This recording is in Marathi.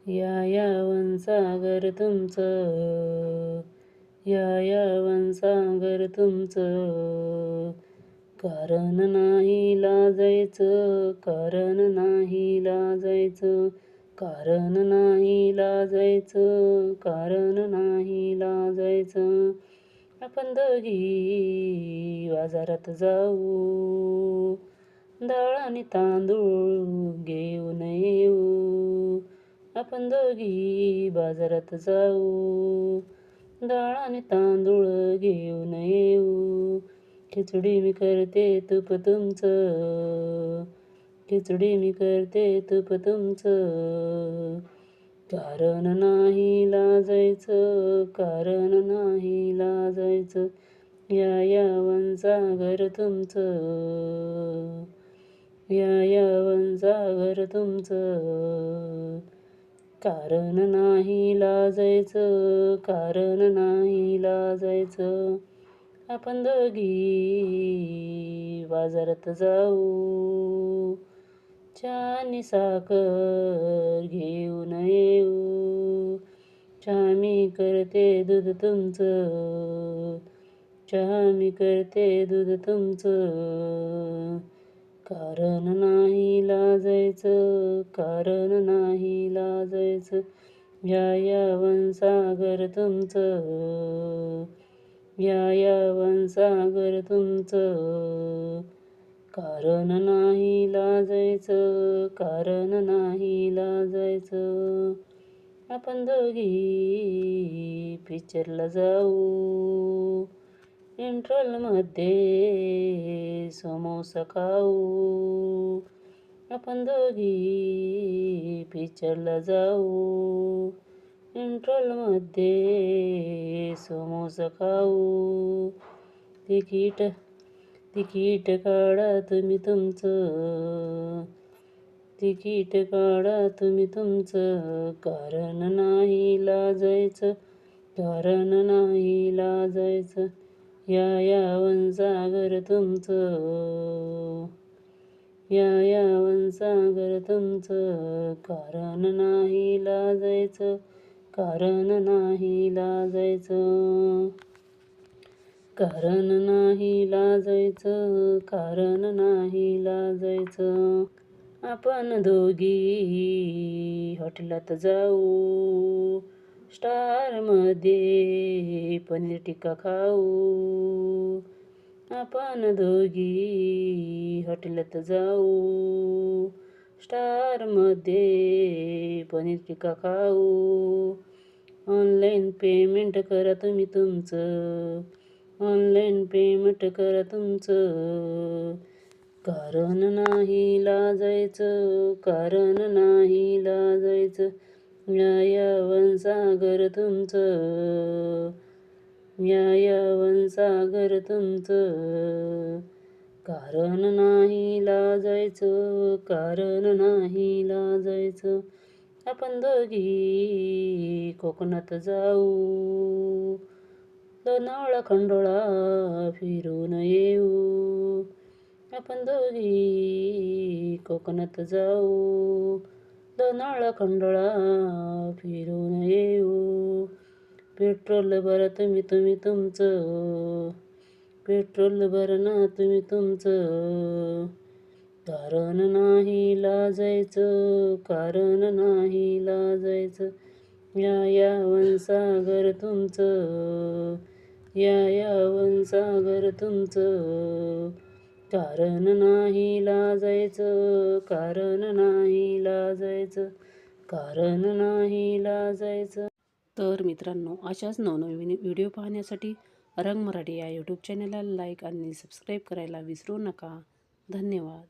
या वनसागर तुमचं, या वनसागर तुमचं. कारण नाही लाजायचं, कारण नाही लाजायचं, कारण नाही लाजायचं, कारण नाही लाजायचं. आपण दोघी बाजारात जाऊ, डाळ आणि तांदूळ घेऊन येऊ. आपण दोघी बाजारात जाऊ, डाळ आणि तांदूळ घेऊन येऊ. खिचडी मी करते तूप तुमचं, खिचडी मी करते तूप तुमचं. कारण नाही लाजायचं, कारण नाही लाजायचं. या वनसागर तुमचं, या वनसागर तुमचं. कारण नाही लाजायचं, कारण नाही लाजायचं. आपण दोघी बाजारात जाऊ, चहा आणि साखर घेऊन येऊ. चहा मी करते दूध तुमचं, चहा मी करते दूध तुमचं. कारण नाही लाजायचं, कारण नाही लाजायचं. या वनसागर तुमचं, या वनसागर तुमचं. कारण नाही लाजायचं, कारण नाही लाजायचं. आपण दोघी पिक्चरला जाऊ, इंटरवलमध्ये समोसा खाऊ. आपण दोघी पिक्चरला जाऊ, इंटरवलमध्ये समोसा खाऊ. तिकीट तिकीट काढा तुम्ही तुमचं, तिकीट काढा तुम्ही तुमचं. कारण नाही लाजायचं, कारण नाही लाजायचं. या वनसागर तुमचं, या वनसागर तुमचं. कारण नाही लाजायचं, कारण नाही लाजायचं. कारण नाही लाजायचं, कारण नाही लाजायचं. आपण दोघी हॉटेलात जाऊ, स्टारमध्ये पनीर टिक्का खाऊ. आपण दोघी हॉटेलात जाऊ, स्टारमध्ये पनीर टिक्का खाऊ. ऑनलाईन पेमेंट करा तुम्ही तुमचं, ऑनलाईन पेमेंट करा तुमचं. कारण नाही लाजायचं, कारण नाही लाजायचं. या वनसागर तुमचं, या वनसागर तुमचं. कारण नाही लाजायचं, कारण नाही लाजायचं. आपण दोघी कोकणात जाऊ, लोणावळा खंडोळा फिरून येऊ. आपण दोघी कोकणात जाऊ, लोणावळा खंडोळा फिरून येऊ. पेट्रोल भरा तुम्ही तुमचं, पेट्रोल भरणा तुम्ही तुमचं. कारण नाही लाजायचं, कारण नाही लाजायचं. या वनसागर तुमचं, या वनसागर तुमचं. कारण नाही लाजायचं, कारण नाही लाजायचं, कारण नाही लाजायचं. तर मित्रांनो, अशाच नवनवीन व्हिडिओ पाहण्यासाठी रंग मराठी या यूट्यूब चॅनलला लाईक आणि सबस्क्राईब करायला विसरू नका. धन्यवाद.